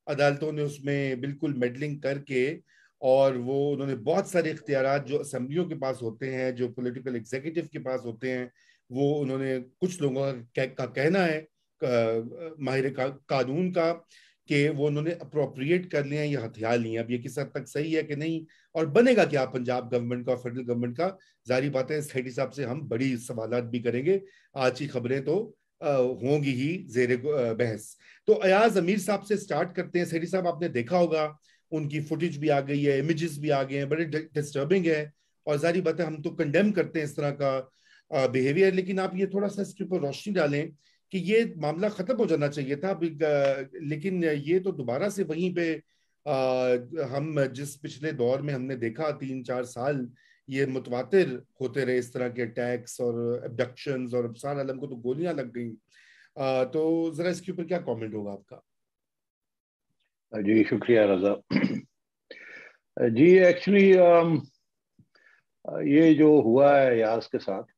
عدالتوں نے اس میں بالکل میڈلنگ کر کے، اور وہ انہوں نے بہت سارے اختیارات جو اسمبلیوں کے پاس ہوتے ہیں، جو پولیٹیکل ایگزیکٹو کے پاس ہوتے ہیں، وہ انہوں نے کچھ لوگوں کا کہنا ہے ماہر قانون کا کہ وہ انہوں نے اپروپریٹ کر لیا یا ہتھیار لیے. اب یہ کس حد تک صحیح ہے کہ نہیں، اور بنے گا کیا پنجاب گورنمنٹ کا اور فیڈرل گورنمنٹ کا، ظاہری بات ہے سیٹھی صاحب سے ہم بڑی سوالات بھی کریں گے. آج کی خبریں تو ہوں گی ہی زیر بحث. تو ایاز امیر صاحب سے سٹارٹ کرتے ہیں. سیٹھی صاحب آپ نے دیکھا ہوگا ان کی فوٹیج بھی آ گئی ہے، امیجز بھی آ گئے ہیں، بڑے ڈسٹربنگ ہے، اور ظاہری بات ہے ہم تو کنڈیم کرتے ہیں اس طرح کا بیہیویئر. لیکن آپ یہ تھوڑا سا اس کے اوپر روشنی ڈالیں کہ یہ معاملہ ختم ہو جانا چاہیے تھا، لیکن یہ تو دوبارہ سے وہیں پہ ہم جس پچھلے دور میں ہم نے دیکھا 3-4 سال یہ متواتر ہوتے رہے اس طرح کے اٹیکس اور ابڈکشنز، اور ابصار عالم کو تو گولیاں لگ گئی. تو ذرا اس کے اوپر کیا کامنٹ ہوگا آپ کا؟ جی شکریہ رضا. جی ایکچولی یہ جو ہوا ہے یاس کے ساتھ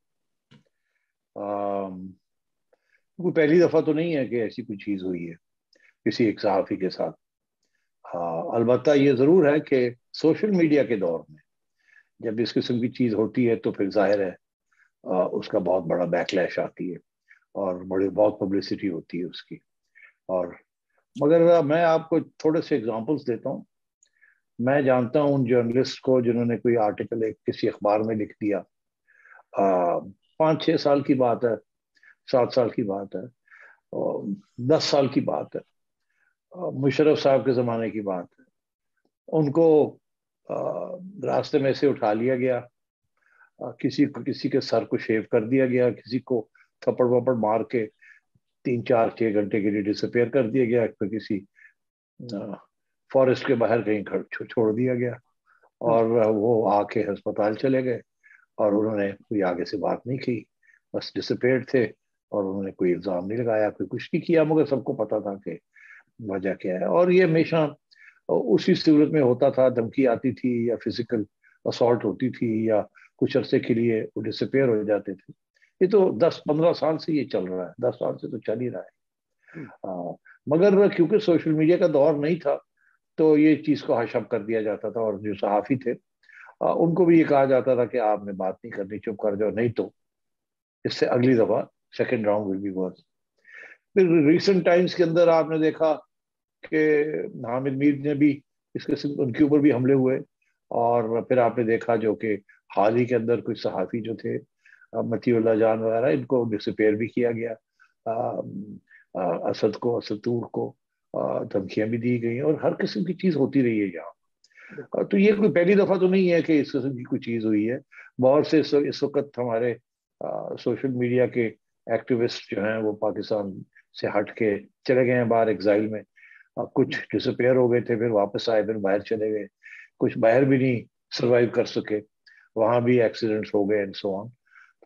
کوئی پہلی دفعہ تو نہیں ہے کہ ایسی کوئی چیز ہوئی ہے کسی ایک صحافی کے ساتھ. البتہ یہ ضرور ہے کہ سوشل میڈیا کے دور میں جب اس قسم کی چیز ہوتی ہے تو پھر ظاہر ہے اس کا بہت بڑا بیک لیش آتی ہے اور بہت پبلسٹی ہوتی ہے اس کی. اور مگر میں آپ کو تھوڑے سے اگزامپلس دیتا ہوں. میں جانتا ہوں ان جرنلسٹ کو جنہوں نے کوئی آرٹیکل کسی اخبار میں لکھ دیا، 5-6 سال کی بات ہے، 7 سال کی بات ہے، 10 سال کی بات ہے، مشرف صاحب کے زمانے کی بات ہے. ان کو راستے میں سے اٹھا لیا گیا، کسی کے سر کو شیو کر دیا گیا، کسی کو تھپڑ وپڑ مار کے 3-4-6 گھنٹے کے لیے ڈسپیئر کر دیا گیا، پھر کسی فارسٹ کے باہر کہیں چھوڑ دیا گیا، اور وہ آ کے ہسپتال چلے گئے اور انہوں نے کوئی آگے سے بات نہیں کی، بس ڈسپیئر تھے اور انہوں نے کوئی الزام نہیں لگایا، کوئی کچھ نہیں کیا، مگر سب کو پتا تھا کہ وجہ کیا ہے. اور یہ ہمیشہ اسی صورت میں ہوتا تھا، دھمکی آتی تھی یا فزیکل اسالٹ ہوتی تھی یا کچھ عرصے کے لیے وہ ڈسپیئر ہو جاتے تھے. یہ تو 10-15 سال سے یہ چل رہا ہے، 10 سال سے تو چل ہی رہا ہے. مگر کیونکہ سوشل میڈیا کا دور نہیں تھا تو یہ چیز کو حش اب کر دیا جاتا تھا، اور جو صحافی تھے ان کو بھی یہ کہا جاتا تھا کہ آپ نے بات نہیں کرنی، چپ کر جاؤ، نہیں تو اس سے اگلی دفعہ second round will be worse. پھر ریسنٹ ٹائمز کے اندر آپ نے دیکھا کہ حامد میر نے بھی ان کے اوپر بھی حملے ہوئے، اور پھر آپ نے دیکھا جو کہ حال ہی کے اندر کچھ صحافی جو تھے متی اللہ جان وغیرہ، ان کو ڈسپیئر بھی کیا گیا، اسد طور کو دھمکیاں بھی دی گئی، اور ہر قسم کی چیز ہوتی رہی ہے یہاں. تو یہ کوئی پہلی دفعہ تو نہیں ہے کہ اس قسم کی کوئی چیز ہوئی ہے. بہت سے اس وقت ہمارے سوشل میڈیا کے ایکٹیوسٹ جو ہیں وہ پاکستان سے ہٹ کے چلے گئے ہیں باہر ایگزائل میں. کچھ ڈسپیئر ہو گئے تھے، پھر واپس آئے، پھر باہر چلے گئے، کچھ باہر بھی نہیں سروائیو کر سکے، وہاں بھی ایکسیڈنٹس ہو گئے اینڈ سو آن.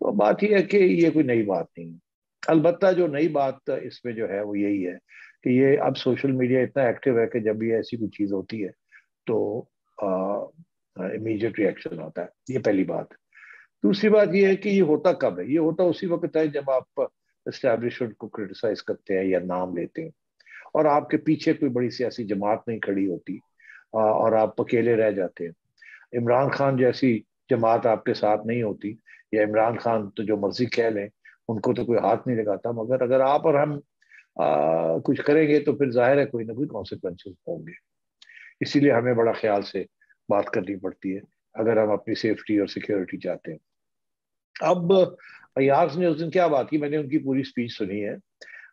تو بات یہ ہے کہ یہ کوئی نئی بات نہیں ہے. البتہ جو نئی بات اس میں جو ہے وہ یہی ہے کہ یہ اب سوشل میڈیا اتنا ایکٹیو ہے کہ جب بھی ایسی کوئی چیز ہوتی ہے تو امیڈیٹ ریئیکشن ہوتا ہے. یہ پہلی بات. دوسری بات یہ ہے کہ یہ ہوتا کب ہے؟ یہ ہوتا اسی وقت ہے جب آپ اسٹیبلشمنٹ کو کرٹیسائز کرتے ہیں یا نام لیتے ہیں اور آپ کے پیچھے کوئی بڑی سیاسی جماعت نہیں کھڑی ہوتی اور آپ اکیلے رہ جاتے ہیں. عمران خان جیسی جماعت آپ کے ساتھ نہیں ہوتی، یا عمران خان تو جو مرضی کہہ لیں، ان کو تو کوئی ہاتھ نہیں لگاتا، مگر اگر آپ اور ہم کچھ کریں گے تو پھر ظاہر ہے کوئی نہ کوئی کانسیکوینسز ہوں گے. اسی لیے ہمیں بڑا خیال سے بات کرنی پڑتی ہے اگر ہم اپنی سیفٹی اور سیکیورٹی چاہتے ہیں. اب ایاز نے اس دن کیا بات کی، میں نے ان کی پوری سپیچ سنی ہے.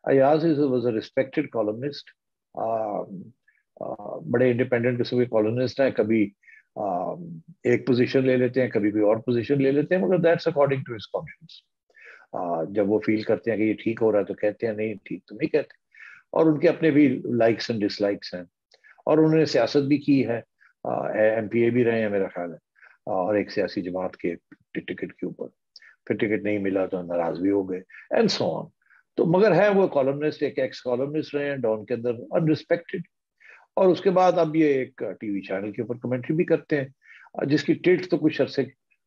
Ayaz was a respected columnist, بڑے انڈیپینڈنٹ قسم کے کالمنسٹ ہیں. کبھی ایک پوزیشن لے لیتے ہیں، کبھی کوئی اور پوزیشن لے لیتے ہیں، مگر that's according to his conscience. جب وہ فیل کرتے ہیں کہ یہ ٹھیک ہو رہا ہے تو کہتے ہیں، نہیں ٹھیک تو نہیں کہتے. اور ان کے اپنے بھی لائکس اینڈ ڈس لائکس ہیں، اور انہوں نے سیاست بھی کی ہے، ایم پی اے بھی رہے ہیں میرا خیال ہے، اور ایک سیاسی جماعت کے ٹکٹ کے اوپر. پھر ٹکٹ نہیں ملا تو ناراض بھی ہو گئے اینڈ سو آن. تو مگر ہے وہ کالمنسٹ، ایک ایکس کالمنسٹ رہے ہیں ڈان کے اندر، انریسپیکٹڈ. اور اس کے بعد اب یہ ایک ٹی وی چینل کے اوپر کمنٹری بھی کرتے ہیں جس کی ٹلٹ تو کچھ عرصے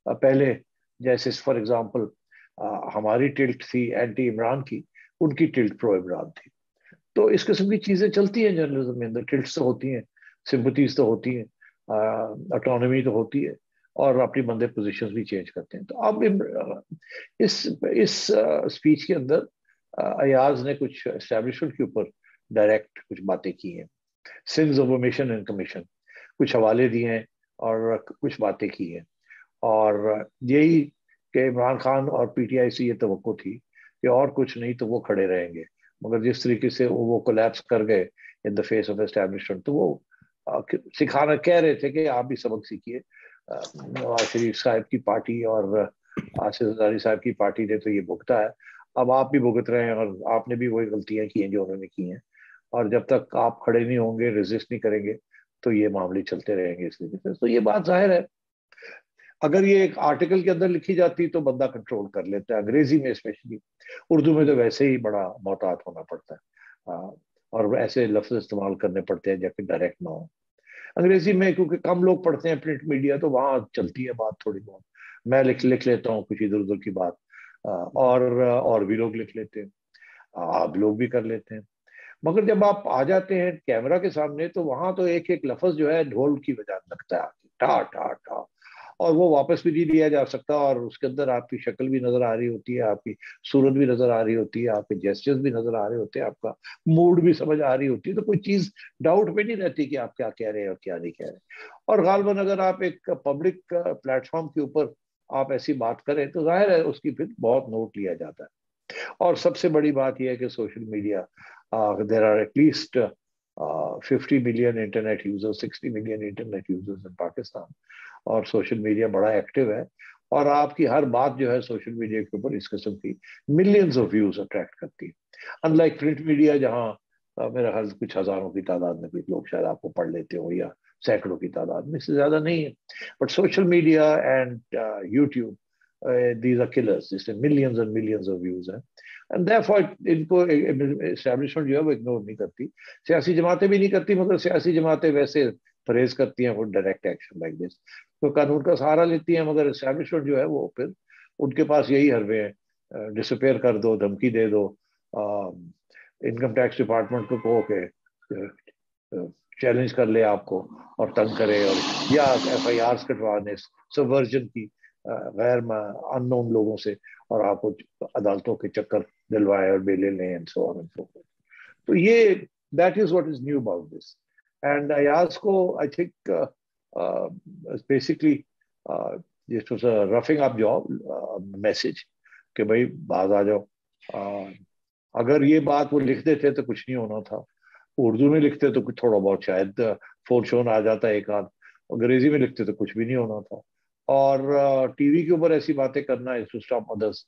پہلے، جیسے فار ایگزامپل ہماری ٹلٹ تھی اینٹی عمران کی، ان کی ٹلٹ پرو عمران تھی. تو اس قسم کی چیزیں چلتی ہیں جرنلزم میں اندر، ٹلٹس تو ہوتی ہیں، سمپتیز تو ہوتی ہیں، اٹانومی تو ہوتی ہے، اور اپنی بندے پوزیشنز بھی چینج کرتے ہیں. تو اب اس اسپیچ کے اندر ایاز نے کچھ اسٹیبلشمنٹ کے اوپر ڈائریکٹ کچھ باتیں کی ہیں، sins of omission and commission, کچھ حوالے دیے ہیں اور کچھ باتیں کی ہیں. اور یہی کہ عمران خان اور پی ٹی آئی سے یہ توقع تھی کہ اور کچھ نہیں تو وہ کھڑے رہیں گے، مگر جس طریقے سے وہ کولیپس کر گئے ان دا فیس آف اسٹیبلشمنٹ، تو وہ سکھانا کہہ رہے تھے کہ آپ بھی سبق سیکھیے. نواز شریف صاحب کی پارٹی اور آصف زرداری صاحب کی پارٹی نے تو یہ بھگتا ہے، اب آپ بھی بھگت رہے ہیں، اور آپ نے بھی وہی غلطیاں کی ہیں جو انہوں نے کی ہیں، اور جب تک آپ کھڑے نہیں ہوں گے، ریزسٹ نہیں کریں گے، تو یہ معاملے چلتے رہیں گے. اس طریقے سے تو یہ بات ظاہر ہے، اگر یہ ایک آرٹیکل کے اندر لکھی جاتی تو بندہ کنٹرول کر لیتا ہے، انگریزی میں اسپیشلی، اردو میں تو ویسے ہی بڑا محتاط ہونا پڑتا ہے، اور ایسے لفظ استعمال کرنے پڑتے ہیں جبکہ ڈائریکٹ نہ ہو. انگریزی میں کیونکہ کم لوگ پڑھتے ہیں پرنٹ میڈیا، تو وہاں چلتی ہے بات تھوڑی بہت، میں لکھ لیتا ہوں کچھ ادھر ادھر کی بات، اور بھی لوگ لکھ لیتے ہیں، آپ لوگ بھی کر لیتے ہیں. مگر جب آپ آ جاتے ہیں کیمرہ کے سامنے تو وہاں تو ایک ایک لفظ جو ہے ڈھول کی وجہ لگتا ہے، ٹا ٹا ٹا، اور وہ واپس بھی نہیں لیا جا سکتا، اور اس کے اندر آپ کی شکل بھی نظر آ رہی ہوتی ہے، آپ کی صورت بھی نظر آ رہی ہوتی ہے، آپ کے جیسچرز بھی نظر آ رہے ہوتے ہیں، آپ کا موڈ بھی سمجھ آ رہی ہوتی ہے، تو کوئی چیز ڈاؤٹ میں نہیں رہتی کہ آپ کیا کہہ رہے ہیں اور کیا نہیں کہہ رہے. اور غالباً اگر آپ ایک پبلک پلیٹ فارم کے اوپر آپ ایسی بات کریں تو ظاہر ہے اس کی پھر بہت نوٹ لیا جاتا ہے. اور سب سے بڑی بات یہ ہے کہ social media, there are at least 50 million internet user, 60 million internet users in Pakistan, اور سوشل میڈیا بڑا ایکٹیو ہے، اور آپ کی ہر بات جو ہے سوشل میڈیا کے اوپر اس قسم کی ملینز آف ویوز اٹریکٹ کرتی ہے. ان لائک پرنٹ میڈیا جہاں میرا خیال کچھ ہزاروں کی تعداد میں کچھ لوگ شاید آپ کو پڑھ لیتے ہو، یا سینکڑوں کی تعداد میں، سے زیادہ نہیں ہے. But social media and YouTube, these are killers, جس میں millions and millions of views ہیں، اینڈ دیئرفور ان کو اسٹیبلشمنٹ جو ہے وہ اگنور نہیں کرتی، سیاسی جماعتیں بھی نہیں کرتی، مگر سیاسی جماعتیں ویسے پرہیز کرتی ہیں وہ ڈائریکٹ ایکشن لائک دس، تو قانون کا سہارا لیتی ہیں، مگر اسٹیبلشمنٹ جو ہے وہ پھر ان کے پاس یہی حربے ہیں، ڈسپیئر کر دو، دھمکی دے دو، انکم ٹیکس ڈپارٹمنٹ کو کہو کہ چیلنج کر لے آپ کو اور تنگ کرے، اور یا ایف آئی آرز کٹوانے سبورجن کی غیر ان نون لوگوں سے، اور آپ کو عدالتوں کے چکر دلوائے اور بیلے لیں، and so on and so forth. تو یہ that is what is new about this. And Ayaz کو I think basically this was a roughing up job message کہ بھائی باز آ جاؤ. اگر یہ بات وہ لکھ دیتے تو کچھ نہیں ہونا تھا، اردو میں لکھتے تو کچھ تھوڑا بہت شاید فون شون آ جاتا ایک آدھ، انگریزی میں لکھتے تو کچھ بھی نہیں ہونا تھا. اور ٹی وی کے اوپر ایسی باتیں کرنا is to stop others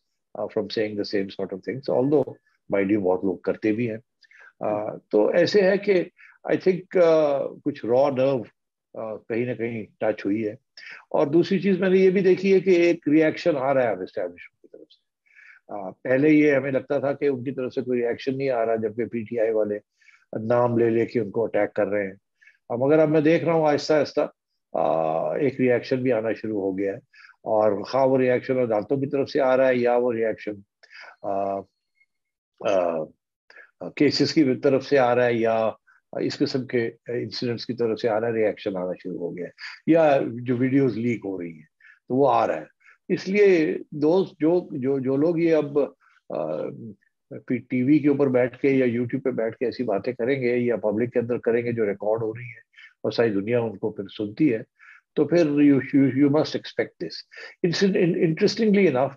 from saying the same sort of things, although mind you بہت لوگ کرتے بھی ہیں. تو ایسے ہے کہ آئی تھنک کچھ را نرو کہیں نہ کہیں ٹچ ہوئی ہے. اور دوسری چیز میں نے یہ بھی دیکھی ہے کہ ایک ری ایکشن آ رہا ہے اب اسٹیبلشمنٹ کی طرف سے. پہلے یہ ہمیں لگتا تھا کہ ان کی طرف سے کوئی ری ایکشن نہیں آ رہا، جبکہ پی ٹی آئی والے نام لے لے کے ان کو اٹیک کر رہے ہیں. مگر اب میں دیکھ رہا ہوں آہستہ آہستہ ایک ری ایکشن بھی آنا شروع ہو گیا ہے، اور خواہ وہ ری ایکشن عدالتوں کی طرف سے آ رہا ہے، یا وہ ری ایکشن کیسز کی طرف سے آ رہا ہے، یا اس قسم کے انسیڈنٹس کی طرف سے آ رہا ہے، ری ایکشن آنا شروع ہو گیا ہے، یا جو ویڈیوز لیک ہو رہی ہیں تو وہ آ رہا ہے. اس لیے دوست جو لوگ یہ اب ٹی وی کے اوپر بیٹھ کے یا یوٹیوب پہ بیٹھ کے ایسی باتیں کریں گے، یا پبلک کے اندر کریں گے جو ریکارڈ ہو رہی ہے اور ساری دنیا ان کو پھر سنتی ہے، تو پھر you must expect this. Interestingly enough,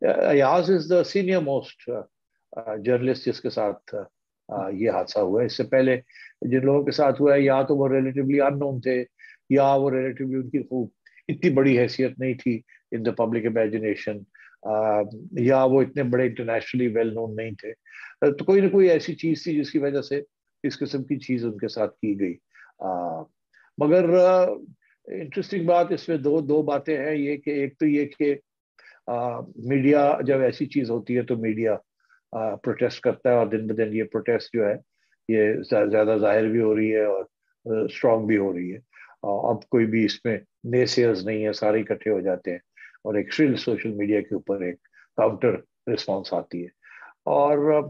Ayaz is the senior most journalist جس کے ساتھ یہ حادثہ ہوا ہے. اس سے پہلے جن لوگوں کے ساتھ ہوا ہے یا تو وہ ریلیٹیولی ان نون تھے، یا وہ ریلیٹیولی ان کی خوب اتنی بڑی حیثیت نہیں تھی ان دا پبلک امیجنیشن، یا وہ اتنے بڑے انٹرنیشنلی ویل نون نہیں تھے. تو کوئی نہ کوئی ایسی چیز تھی جس کی وجہ سے اس قسم کی چیز ان کے ساتھ کی گئی. مگر انٹرسٹنگ بات اس میں دو باتیں ہیں، یہ کہ ایک تو یہ کہ میڈیا جب ایسی چیز ہوتی ہے تو میڈیا پروٹیسٹ کرتا ہے، اور دن بدن یہ پروٹیسٹ جو ہے یہ زیادہ ظاہر بھی ہو رہی ہے اور اسٹرانگ بھی ہو رہی ہے. اب کوئی بھی اس میں نیسیئرز نہیں ہے، سارے اکٹھے ہو جاتے ہیں، اور ایک شرل سوشل میڈیا کے اوپر ایک کاؤنٹر رسپانس آتی ہے. اور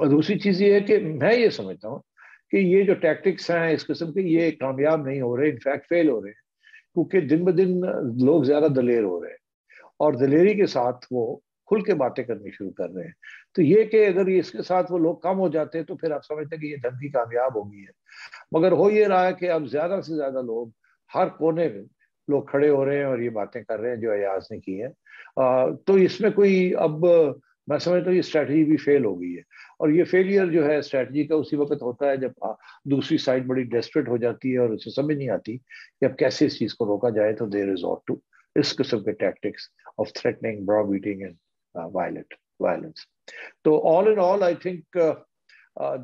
اور دوسری چیز یہ ہے کہ میں یہ سمجھتا ہوں کہ یہ جو ٹیکٹکس ہیں اس قسم کے یہ کامیاب نہیں ہو رہے، انفیکٹ فیل ہو رہے ہیں، کیونکہ دن بدن لوگ زیادہ دلیر ہو رہے ہیں اور دلیری کے ساتھ وہ کھل کے باتیں کرنی شروع کر رہے ہیں. تو یہ کہ اگر اس کے ساتھ وہ لوگ کم ہو جاتے ہیں تو پھر آپ سمجھتے ہیں کہ یہ دھمکی کامیاب ہوگی ہے. مگر ہو یہ رہا ہے کہ اب زیادہ سے زیادہ لوگ ہر کونے میں لوگ کھڑے ہو رہے ہیں اور یہ باتیں کر رہے ہیں جو ایاز نے کی ہیں. تو اس میں کوئی اب میں سمجھتا ہوں یہ اسٹریٹجی بھی فیل ہو گئی ہے. اور یہ فیلئر جو ہے اسٹریٹجی کا اسی وقت ہوتا ہے جب دوسری سائڈ بڑی ڈیسپریٹ ہو جاتی ہے اور اسے سمجھ نہیں آتی کہ اب کیسے اس چیز کو روکا جائے. تو دیر ریزورٹ ٹو اس قسم کے ٹیکٹکس آف تھریٹنگ، برا بیٹنگ اینڈ وائلنس. تو all in all I think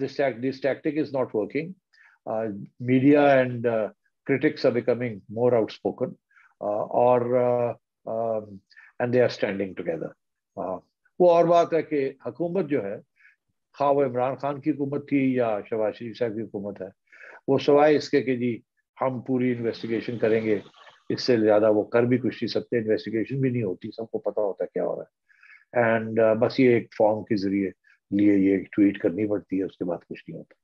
this tactic is not working. Media and critics are becoming more outspoken, and they are standing together. وہ اور بات ہے کہ حکومت جو ہے، خواہ وہ عمران خان کی حکومت تھی یا شہباز شریف صاحب کی حکومت ہے، وہ سوائے اس کے کہ جی ہم پوری انویسٹیگیشن کریں گے، اس سے زیادہ وہ کر بھی کچھ نہیں سکتے. انویسٹیگیشن بھی نہیں ہوتی، سب کو پتا ہوتا ہے کیا ہو رہا ہے. اینڈ بس یہ ایک فارم کے ذریعے لیے یہ ٹویٹ کرنی پڑتی ہے، اس کے بعد کچھ نہیں ہوتا.